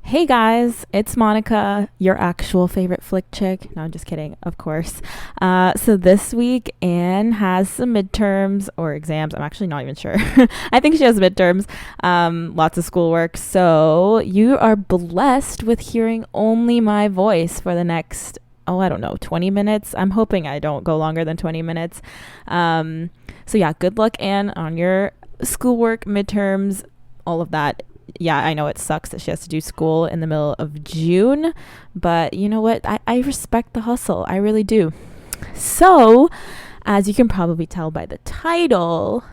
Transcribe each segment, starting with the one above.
Hey guys, it's Monica, your actual favorite flick chick. No, I'm just kidding, of course. So this week, Anne has some midterms or exams. I'm actually not even sure. I think she has midterms, lots of schoolwork. So you are blessed with hearing only my voice for the next, I don't know, 20 minutes. I'm hoping I don't go longer than 20 minutes. So yeah, good luck, Anne, on your schoolwork, midterms, all of that. Yeah, I know it sucks that she has to do school in the middle of June, but you know what? I respect the hustle. I really do. So, as you can probably tell by the title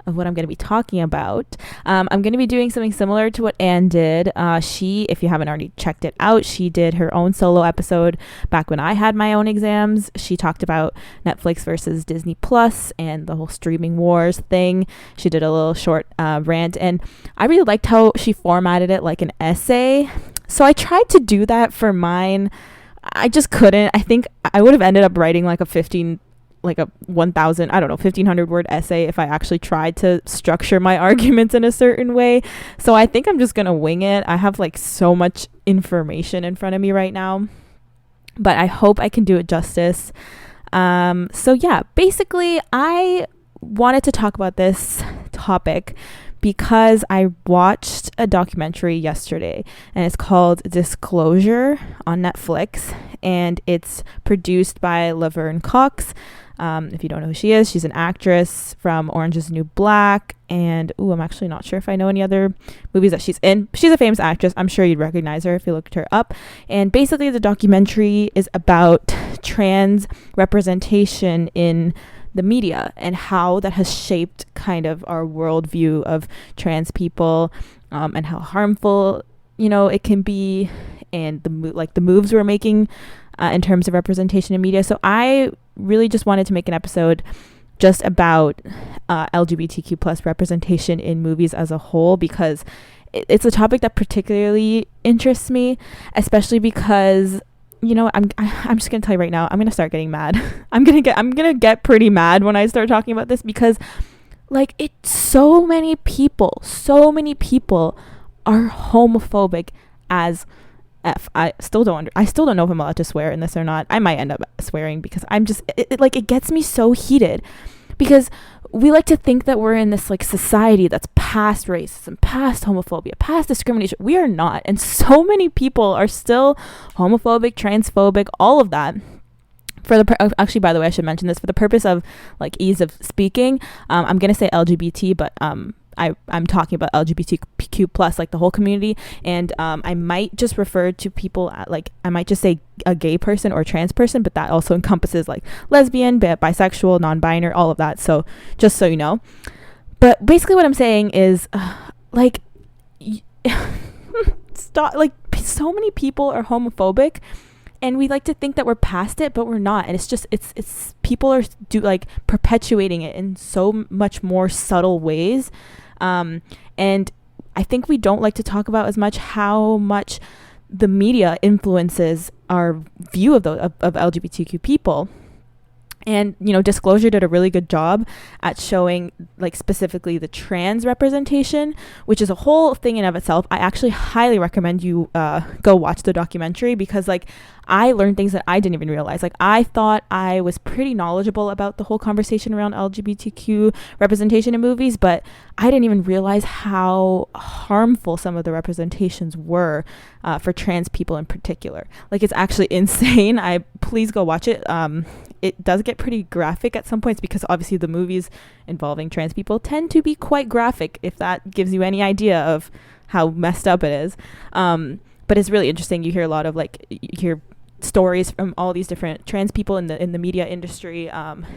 of what I'm going to be talking about, I'm going to be doing something similar to what Anne did. If you haven't already checked it out, she did her own solo episode back when I had my own exams. She talked about Netflix versus Disney Plus and the whole streaming wars thing. She did a little short rant, and I really liked how she formatted it like an essay. So I tried to do that for mine. I just couldn't. I think I would have ended up writing like a 1,500 word essay if I actually tried to structure my arguments in a certain way. So I think I'm just going to wing it. I have like so much information in front of me right now, but I hope I can do it justice. So yeah, basically I wanted to talk about this topic because I watched a documentary yesterday, and it's called Disclosure on Netflix, and it's produced by Laverne Cox. If you don't know who she is, she's an actress from Orange is the New Black, and I'm actually not sure if I know any other movies that she's in. She's a famous actress. I'm sure you'd recognize her if you looked her up. And basically the documentary is about trans representation in the media and how that has shaped kind of our worldview of trans people, and how harmful it can be, and the moves we're making in terms of representation in media. So I really just wanted to make an episode just about LGBTQ plus representation in movies as a whole, because it's a topic that particularly interests me, especially because I'm just gonna tell you right now, I'm gonna start getting mad. I'm gonna get pretty mad when I start talking about this, because so many people are homophobic as F. I still don't know if I'm allowed to swear in this or not. I might end up swearing because I'm just it gets me so heated, because we like to think that we're in this society that's past racism, past homophobia, past discrimination. We are not, and so many people are still homophobic, transphobic, all of that. Actually, by the way, I should mention this for the purpose of ease of speaking. I'm gonna say LGBT, but I'm talking about LGBTQ plus, the whole community, and I might just refer to people I might just say a gay person or trans person, but that also encompasses lesbian, bisexual, non-binary, all of that. So just so you know. But basically what I'm saying is stop, so many people are homophobic, and we like to think that we're past it, but we're not. And it's people are perpetuating it in so much more subtle ways. And I think we don't like to talk about as much how much the media influences our view of LGBTQ people. And, Disclosure did a really good job at showing specifically the trans representation, which is a whole thing in of itself. I actually highly recommend you go watch the documentary, because I learned things that I didn't even realize. I thought I was pretty knowledgeable about the whole conversation around LGBTQ representation in movies, but I didn't even realize how harmful some of the representations were for trans people in particular. It's actually insane. Please go watch it. It does get pretty graphic at some points, because obviously the movies involving trans people tend to be quite graphic, if that gives you any idea of how messed up it is. But it's really interesting. You hear a lot of you hear stories from all these different trans people in the media industry.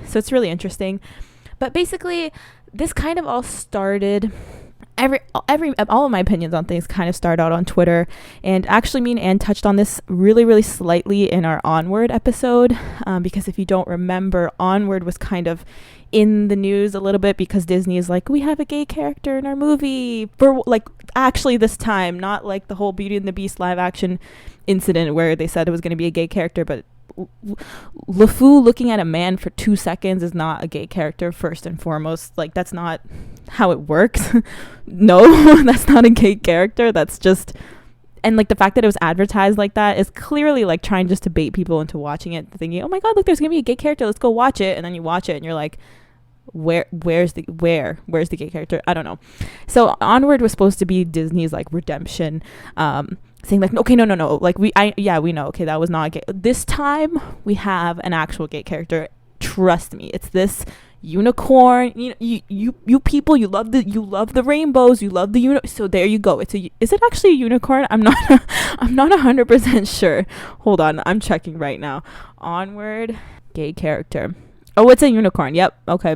So it's really interesting. But basically, this kind of all started. All of my opinions on things kind of start out on Twitter, and actually me and Anne touched on this really, really slightly in our Onward episode, because if you don't remember, Onward was kind of in the news a little bit because Disney is we have a gay character in our movie, for actually this time, not the whole Beauty and the Beast live action incident where they said it was going to be a gay character, but LeFou looking at a man for 2 seconds is not a gay character, first and foremost. That's not how it works. No, that's not a gay character. That's just And like the fact that it was advertised like that is clearly like trying just to bait people into watching it, thinking, oh my god, look, there's gonna be a gay character, let's go watch it. And then you watch it and you're like, where's the gay character? I don't know. So Onward was supposed to be Disney's like redemption, saying like, okay, no, like we know, okay, that was not gay. This time we have an actual gay character. Trust me, it's this unicorn. You people, you love the rainbows, you love the so there you go. Is it actually a unicorn? I'm not 100% sure. Hold on, I'm checking right now. Onward gay character. Oh, it's a unicorn. Yep. Okay.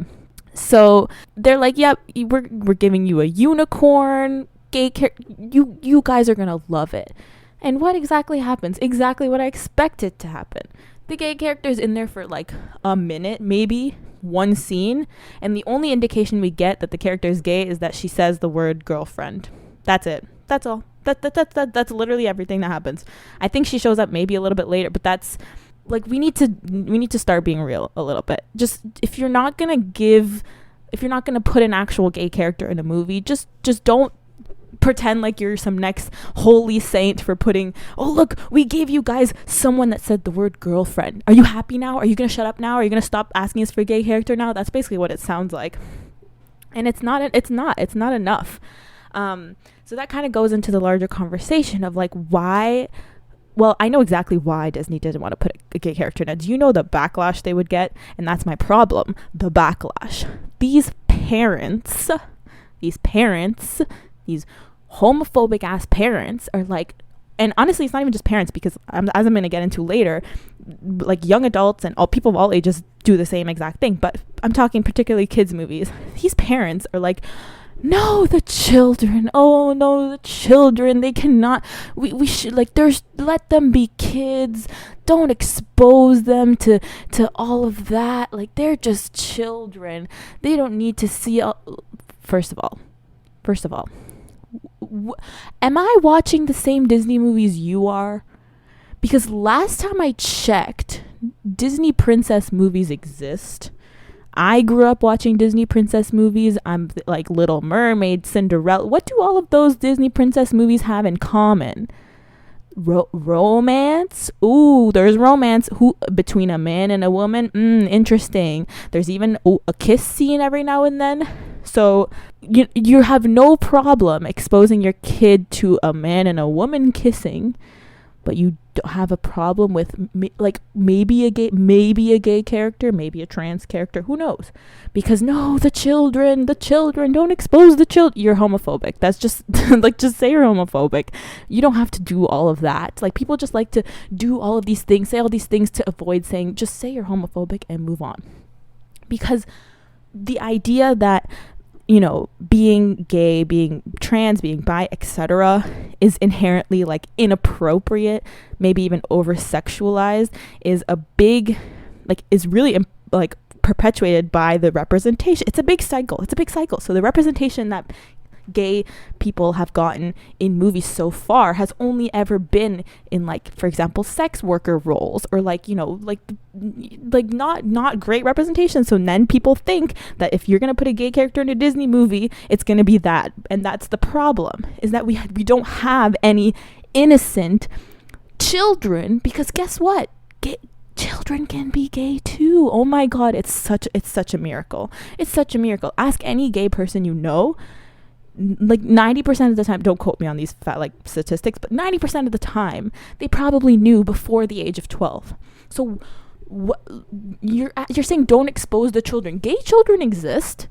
So they're like, yep, we're giving you a unicorn gay character. You guys are gonna love it. And what exactly happens? Exactly what I expected to happen. The gay character's in there for like a minute, maybe one scene, and the only indication we get that the character is gay is that she says the word girlfriend. That's it. That's all. That's literally everything that happens. I think she shows up maybe a little bit later, but that's like, we need to start being real a little bit. Just if you're not gonna put an actual gay character in a movie, just don't pretend like you're some next holy saint for putting, oh look, we gave you guys someone that said the word girlfriend. Are you happy now? Are you gonna shut up now? Are you gonna stop asking us for a gay character now? That's basically what it sounds like. And it's not enough. So that kind of goes into the larger conversation of like, why. Well, I know exactly why Disney didn't want to put a gay character in it. Do you know the backlash they would get? And that's my problem. The backlash. These parents, these homophobic ass parents are like, and honestly, it's not even just parents, because as I'm going to get into later, like young adults and all people of all ages do the same exact thing. But I'm talking particularly kids movies. These parents are like, no, the children. Oh no, the children. They cannot. We should let them be kids. Don't expose them to all of that. Like, they're just children. They don't need to see. First of all, am I watching the same Disney movies you are? Because last time I checked, Disney princess movies exist. I grew up watching Disney princess movies. I'm like Little Mermaid, Cinderella. What do all of those Disney princess movies have in common? Romance? Ooh, there's romance. Between a man and a woman? Interesting. There's even a kiss scene every now and then. So you have no problem exposing your kid to a man and a woman kissing, but you don't have a problem with maybe a gay character, maybe a trans character, who knows? Because no, the children, don't expose the children. You're homophobic. That's just like, just say you're homophobic. You don't have to do all of that. Like, people just like to do all of these things, say all these things to avoid saying, just say you're homophobic and move on. Because the idea that, you know, being gay, being trans, being bi, etc. is inherently like inappropriate, maybe even over sexualized, is really like perpetuated by the representation. It's a big cycle. So the representation that gay people have gotten in movies so far has only ever been in, like, for example, sex worker roles, or like, you know, like not great representation. So then people think that if you're gonna put a gay character in a Disney movie, it's gonna be that. And that's the problem, is that we don't have any innocent children, because guess what, children can be gay too. Oh my god, it's such a miracle. Ask any gay person you know. Like 90% of the time, don't quote me on these statistics, but 90% of the time they probably knew before the age of 12. So you're saying don't expose the children. Gay children exist.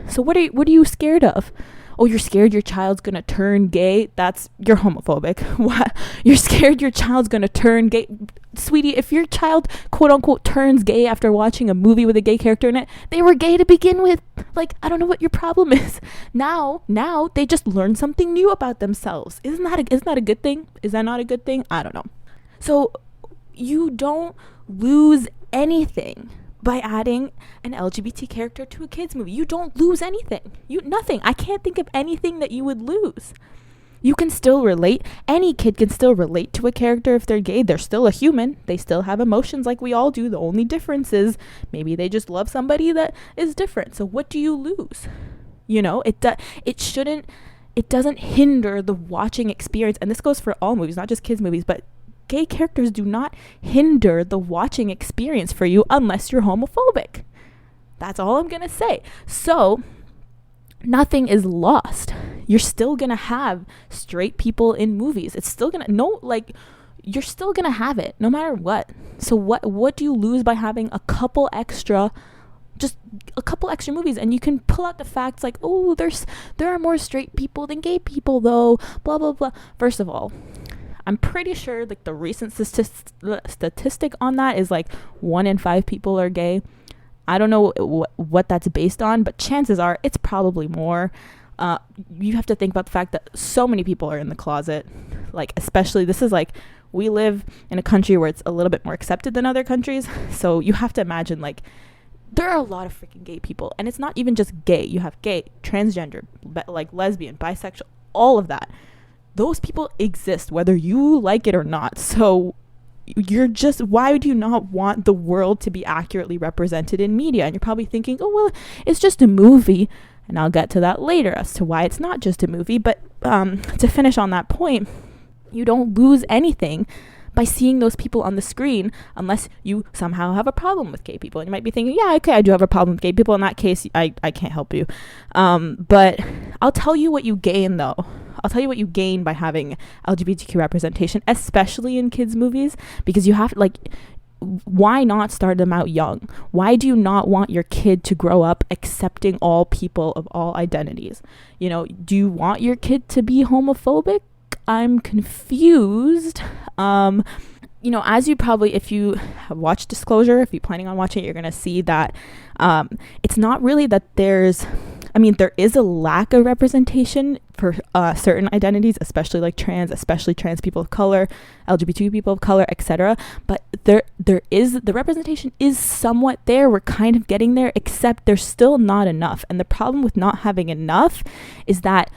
So what are you scared of? Oh, you're scared your child's gonna turn gay? You're homophobic. What? You're scared your child's gonna turn gay? Sweetie, if your child, quote unquote, turns gay after watching a movie with a gay character in it, they were gay to begin with. Like, I don't know what your problem is. Now they just learned something new about themselves. Isn't that a good thing? Is that not a good thing? I don't know. So you don't lose anything by adding an LGBT character to a kids movie. You don't lose anything. Nothing. I can't think of anything that you would lose. You can still relate. Any kid can still relate to a character if they're gay. They're still a human. They still have emotions like we all do. The only difference is maybe they just love somebody that is different. So what do you lose? You know, it shouldn't it doesn't hinder the watching experience. And this goes for all movies, not just kids movies, but gay characters do not hinder the watching experience for you unless you're homophobic. That's all I'm gonna say. So nothing is lost. You're still gonna have straight people in movies. It's still gonna you're still gonna have it no matter what. So what do you lose by having a couple extra movies? And you can pull out the facts like, oh, there are more straight people than gay people though, blah blah blah. First of all, I'm pretty sure like the recent statistic on that is like 1 in 5 people are gay. I don't know what that's based on, but chances are it's probably more. You have to think about the fact that so many people are in the closet. Like, especially, this is like, we live in a country where it's a little bit more accepted than other countries. So you have to imagine, like, there are a lot of freaking gay people. And it's not even just gay. You have gay, transgender, like lesbian, bisexual, all of that. Those people exist, whether you like it or not. So why would you not want the world to be accurately represented in media? And you're probably thinking, oh, well, it's just a movie. And I'll get to that later as to why it's not just a movie. But to finish on that point, you don't lose anything by seeing those people on the screen unless you somehow have a problem with gay people. And you might be thinking, yeah, okay, I do have a problem with gay people. In that case, I can't help you. But I'll tell you what you gain, though. I'll tell you what you gain by having LGBTQ representation, especially in kids' movies, because you have, like, why not start them out young? Why do you not want your kid to grow up accepting all people of all identities? You know, do you want your kid to be homophobic? I'm confused. You know, as you probably, if you have watched Disclosure, if you're planning on watching it, you're going to see that it's not really that there is a lack of representation for certain identities, especially like especially trans people of color, LGBT people of color, etc. But the representation is somewhat there. We're kind of getting there, except there's still not enough. And the problem with not having enough is that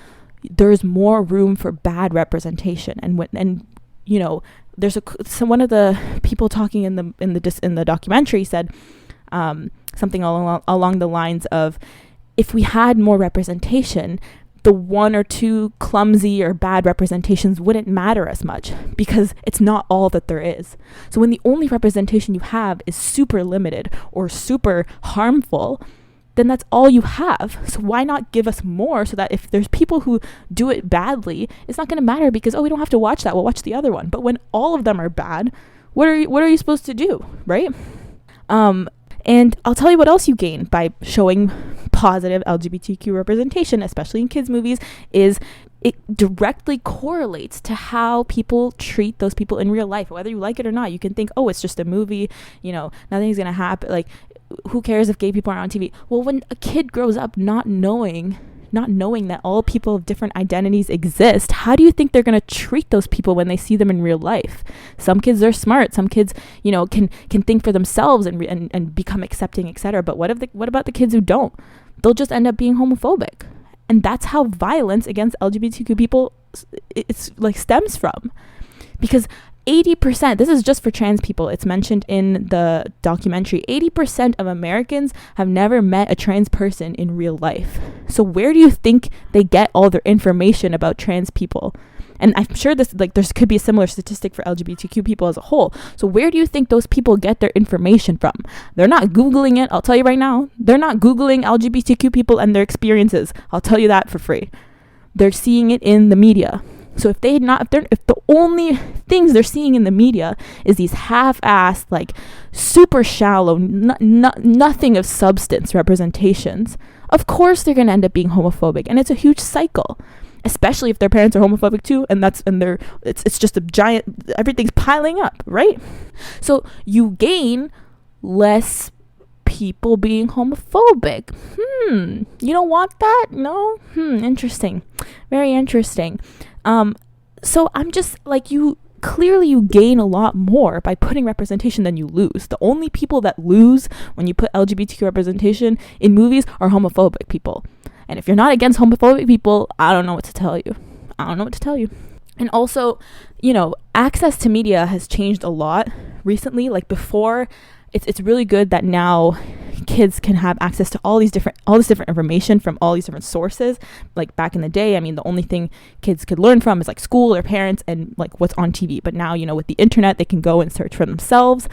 there's more room for bad representation. And you know, one of the people talking in the documentary said something along the lines of, if we had more representation, the 1 or 2 clumsy or bad representations wouldn't matter as much, because it's not all that there is. So when the only representation you have is super limited or super harmful, then that's all you have. So why not give us more, so that if there's people who do it badly, it's not going to matter, because, oh, we don't have to watch that, we'll watch the other one. But when all of them are bad, what are you supposed to do, right? And I'll tell you what else you gain by showing positive LGBTQ representation, especially in kids' movies, is it directly correlates to how people treat those people in real life. Whether you like it or not, you can think, oh, it's just a movie, you know, nothing's going to happen. Like, who cares if gay people are on TV? Well, when a kid grows up not knowing that all people of different identities exist, how do you think they're going to treat those people when they see them in real life? Some kids are smart. Some kids, you know, can think for themselves and become accepting, etc. But what about the kids who don't? They'll just end up being homophobic. And that's how violence against LGBTQ people stems from. Because 80%, this is just for trans people, it's mentioned in the documentary, 80% of Americans have never met a trans person in real life. So where do you think they get all their information about trans people? And I'm sure there could be a similar statistic for LGBTQ people as a whole. So where do you think those people get their information from? They're not Googling it. I'll tell you right now. They're not Googling LGBTQ people and their experiences. I'll tell you that for free. They're seeing it in the media. So if the only things they're seeing in the media is these half-assed, like super shallow, nothing of substance representations, of course they're going to end up being homophobic. And it's a huge cycle, especially if their parents are homophobic too, it's just a giant, everything's piling up, right? So you gain less people being homophobic. You don't want that? No? Interesting. Very interesting. So I'm just like, you gain a lot more by putting representation than you lose. The only people that lose when you put LGBTQ representation in movies are homophobic people. And if you're not against homophobic people, I don't know what to tell you. And also, you know, access to media has changed a lot recently. Like before, it's really good that now kids can have access to all this different information from all these different sources. Like back in the day, I mean, the only thing kids could learn from is like school or parents and like what's on TV. But now, with the internet, they can go and search for themselves.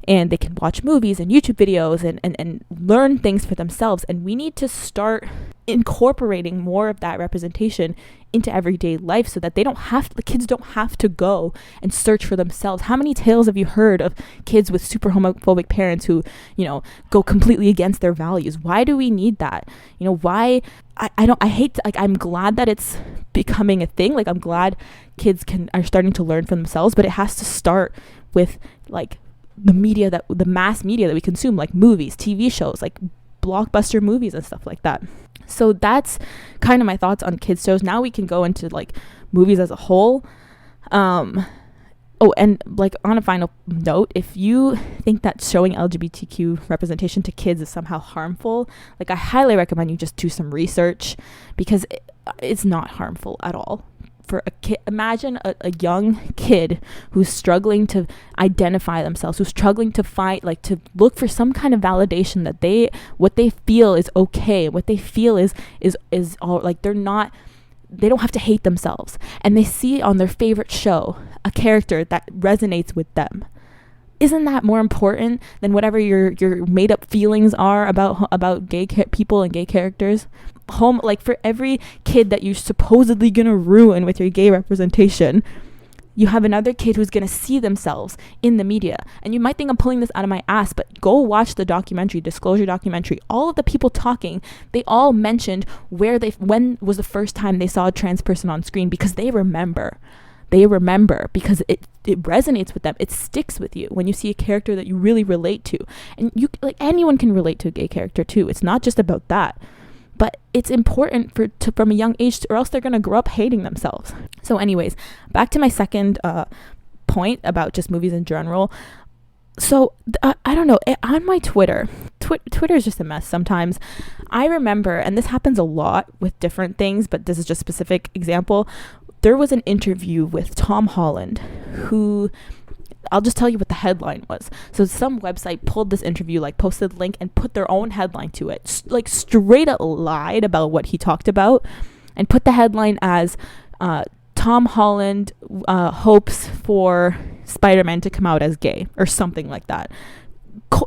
And they can watch movies and YouTube videos and learn things for themselves. And we need to start incorporating more of that representation into everyday life so that the kids don't have to go and search for themselves. How many tales have you heard of kids with super homophobic parents who, go completely against their values? Why do we need that? Why? I'm glad that it's becoming a thing. Like, I'm glad kids are starting to learn for themselves, but it has to start with like the mass media that we consume, like movies, TV shows, like blockbuster movies and stuff like that. So that's kind of my thoughts on kids shows. Now we can go into like movies as a whole. And like on a final note, if you think that showing LGBTQ representation to kids is somehow harmful, like I highly recommend you just do some research, because it's not harmful at all. For a kid, imagine a young kid who's struggling to identify themselves, who's struggling to find, like, to look for some kind of validation that what they feel is okay, what they feel is all, like, they don't have to hate themselves, and they see on their favorite show a character that resonates with them. Isn't that more important than whatever your made up feelings are about gay people and gay characters? Like, for every kid that you're supposedly gonna ruin with your gay representation, you have another kid who's gonna see themselves in the media. And you might think I'm pulling this out of my ass, but go watch the documentary, Disclosure documentary. All of the people talking, they all mentioned when was the first time they saw a trans person on screen, because they remember, because it resonates with them. It sticks with you when you see a character that you really relate to. And anyone can relate to a gay character too. It's not just about that. But it's important from a young age, or else they're going to grow up hating themselves. So anyways, back to my second point about just movies in general. So I don't know, on my Twitter is just a mess sometimes. I remember, and this happens a lot with different things, but this is just a specific example. There was an interview with Tom Holland, who, I'll just tell you what the headline was. So some website pulled this interview, like posted a link and put their own headline to it. Like straight up lied about what he talked about and put the headline as Tom Holland hopes for Spider-Man to come out as gay or something like that.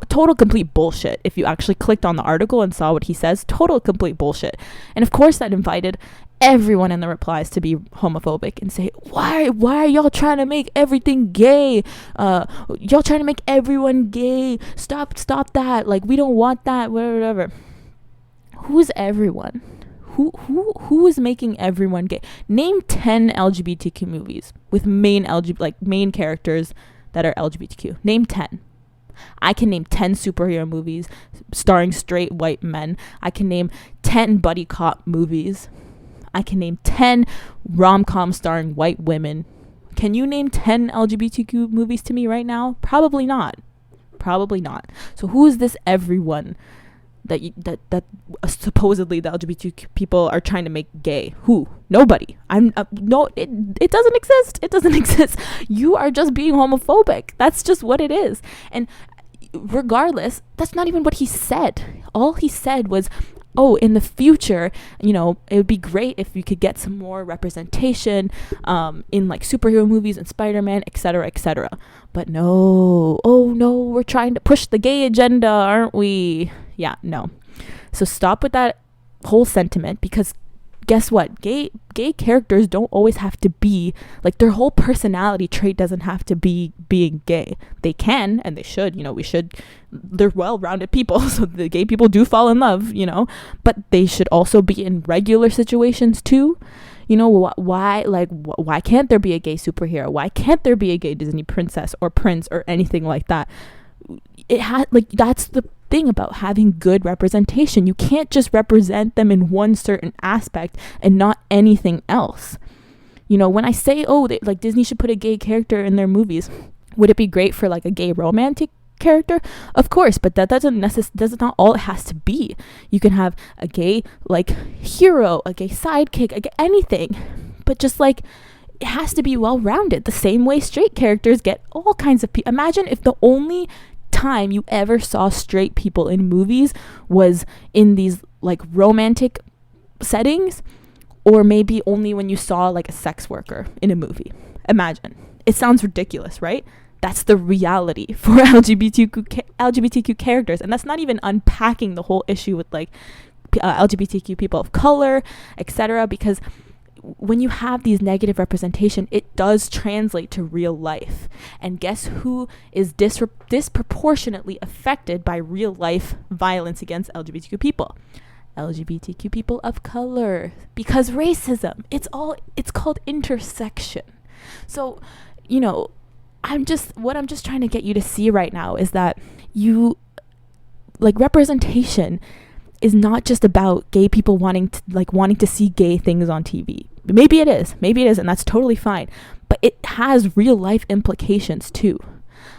Total complete bullshit. If you actually clicked on the article and saw what he says, total complete bullshit. And of course that invited everyone in the replies to be homophobic and say, why are y'all trying to make everything gay? Y'all trying to make everyone gay. Stop that. Like, we don't want that, whatever. Who's everyone? Who is making everyone gay? Name 10 LGBTQ movies with main characters that are LGBTQ. Name 10. I can name 10 superhero movies starring straight white men. I can name 10 buddy cop movies. I can name 10 rom-coms starring white women. Can you name 10 LGBTQ movies to me right now? Probably not. So who is this everyone that supposedly the LGBTQ people are trying to make gay? Who? Nobody. It doesn't exist. It doesn't exist. You are just being homophobic. That's just what it is. And regardless, that's not even what he said. All he said was, in the future, it would be great if we could get some more representation in like superhero movies and Spider-Man, etc., etc. But no, we're trying to push the gay agenda, aren't we? Yeah, no. So stop with that whole sentiment, because guess what? Gay characters don't always have to be, like, their whole personality trait doesn't have to be being gay. They can, and they should, they're well-rounded people, so the gay people do fall in love, but they should also be in regular situations too. Why can't there be a gay superhero? Why can't there be a gay Disney princess or prince or anything like that? That's the thing about having good representation. You can't just represent them in one certain aspect and not anything else. When I say, Disney should put a gay character in their movies, would it be great for like a gay romantic character? Of course, but that that's not all it has to be. You can have a gay hero, a gay sidekick, anything, but just it has to be well-rounded, the same way straight characters get all kinds of people. Imagine if the only time you ever saw straight people in movies was in these like romantic settings, or maybe only when you saw like a sex worker in a movie. Imagine. It sounds ridiculous, right? That's the reality for LGBTQ characters, and that's not even unpacking the whole issue with like LGBTQ people of color, etc. Because when you have these negative representation, it does translate to real life. And guess who is disproportionately affected by real life violence against LGBTQ people? LGBTQ people of color. Because racism, it's called intersection. So, you know, I'm just trying to get you to see right now is that representation is not just about gay people wanting to see gay things on TV. Maybe it is, and that's totally fine. But it has real life implications too.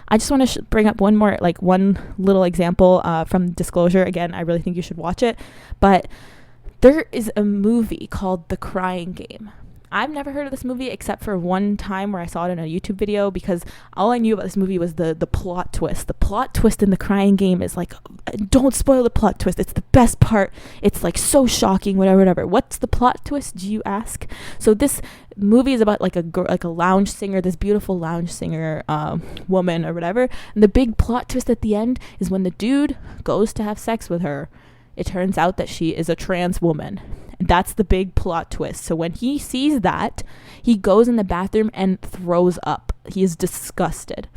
I just want to bring up one little example from Disclosure. Again, I really think you should watch it. But there is a movie called The Crying Game. I've never heard of this movie except for one time where I saw it in a YouTube video, because all I knew about this movie was the plot twist. The plot twist in The Crying Game is like, don't spoil the plot twist. It's the best part. It's like so shocking, whatever. What's the plot twist, do you ask? So this movie is about like a lounge singer, this beautiful lounge singer woman or whatever. And the big plot twist at the end is when the dude goes to have sex with her, it turns out that she is a trans woman. That's the big plot twist. So when he sees that, he goes in the bathroom and throws up. He is disgusted.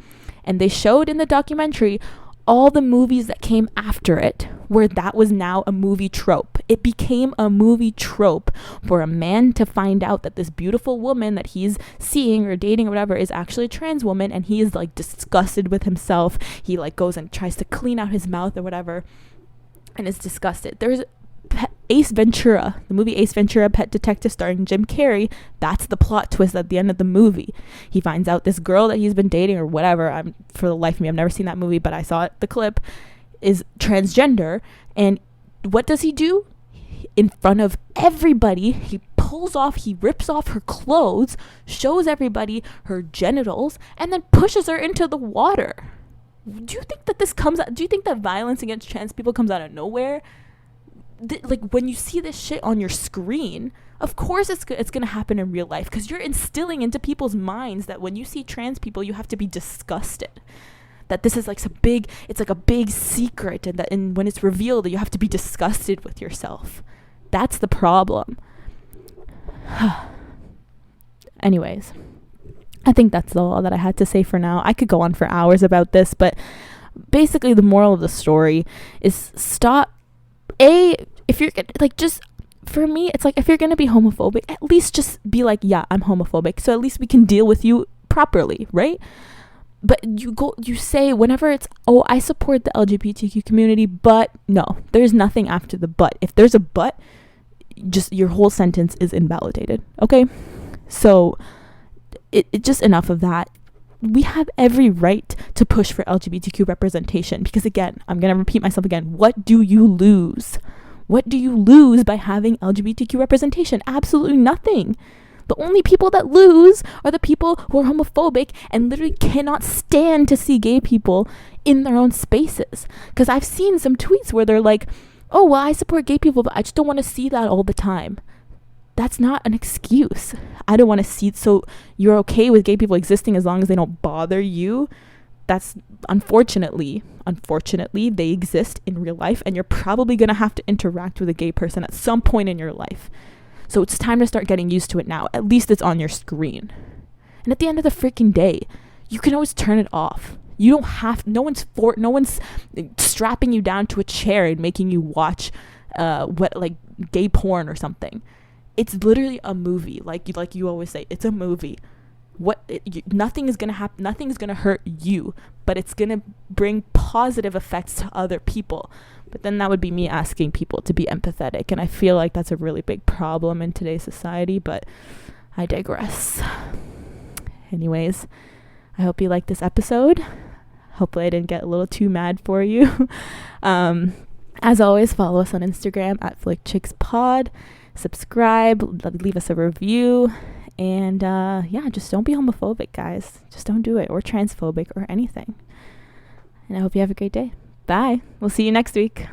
And they showed in the documentary all the movies that came after it, where that was now a movie trope. It became a movie trope for a man to find out that this beautiful woman that he's seeing or dating or whatever is actually a trans woman, and he is like disgusted with himself. He like goes and tries to clean out his mouth or whatever and is disgusted. There's Ace Ventura, the movie Ace Ventura, Pet Detective, starring Jim Carrey. That's the plot twist at the end of the movie. He finds out this girl that he's been dating or whatever, for the life of me, I've never seen that movie, but I saw the clip, is transgender. And what does he do? In front of everybody, he rips off her clothes, shows everybody her genitals, and then pushes her into the water. Do you think that violence against trans people comes out of nowhere? Like when you see this shit on your screen, of course it's going to happen in real life, because you're instilling into people's minds that when you see trans people, you have to be disgusted, that this is like it's like a big secret, and when it's revealed, you have to be disgusted with yourself. That's the problem. Anyways, I think that's all that I had to say for now. I could go on for hours about this, but basically the moral of the story is if you're like, just for me, it's like, if you're gonna be homophobic, at least just be like, yeah, I'm homophobic, so at least we can deal with you properly, right? But you say whenever it's, oh, I support the LGBTQ community, but no, there's nothing after the but. If there's a but, just your whole sentence is invalidated. Okay, so it just enough of that. We have every right to push for LGBTQ representation, because again, I'm going to repeat myself again. What do you lose? What do you lose by having LGBTQ representation? Absolutely nothing. The only people that lose are the people who are homophobic and literally cannot stand to see gay people in their own spaces. Because I've seen some tweets where they're like, oh, well, I support gay people, but I just don't want to see that all the time. That's not an excuse. I don't want to see. So you're okay with gay people existing as long as they don't bother you? That's unfortunately, they exist in real life, and you're probably going to have to interact with a gay person at some point in your life. So it's time to start getting used to it now. At least it's on your screen. And at the end of the freaking day, you can always turn it off. You don't have, no one's strapping you down to a chair and making you watch gay porn or something. It's literally a movie. Like you always say, it's a movie. Nothing is going to happen. Nothing is going to hurt you, but it's going to bring positive effects to other people. But then that would be me asking people to be empathetic. And I feel like that's a really big problem in today's society, but I digress. Anyways, I hope you liked this episode. Hopefully I didn't get a little too mad for you. As always, follow us on Instagram at flickchickspod. Subscribe, leave us a review, And yeah, just don't be homophobic, guys. Just don't do it, or transphobic, or anything. And I hope you have a great day. Bye. We'll see you next week.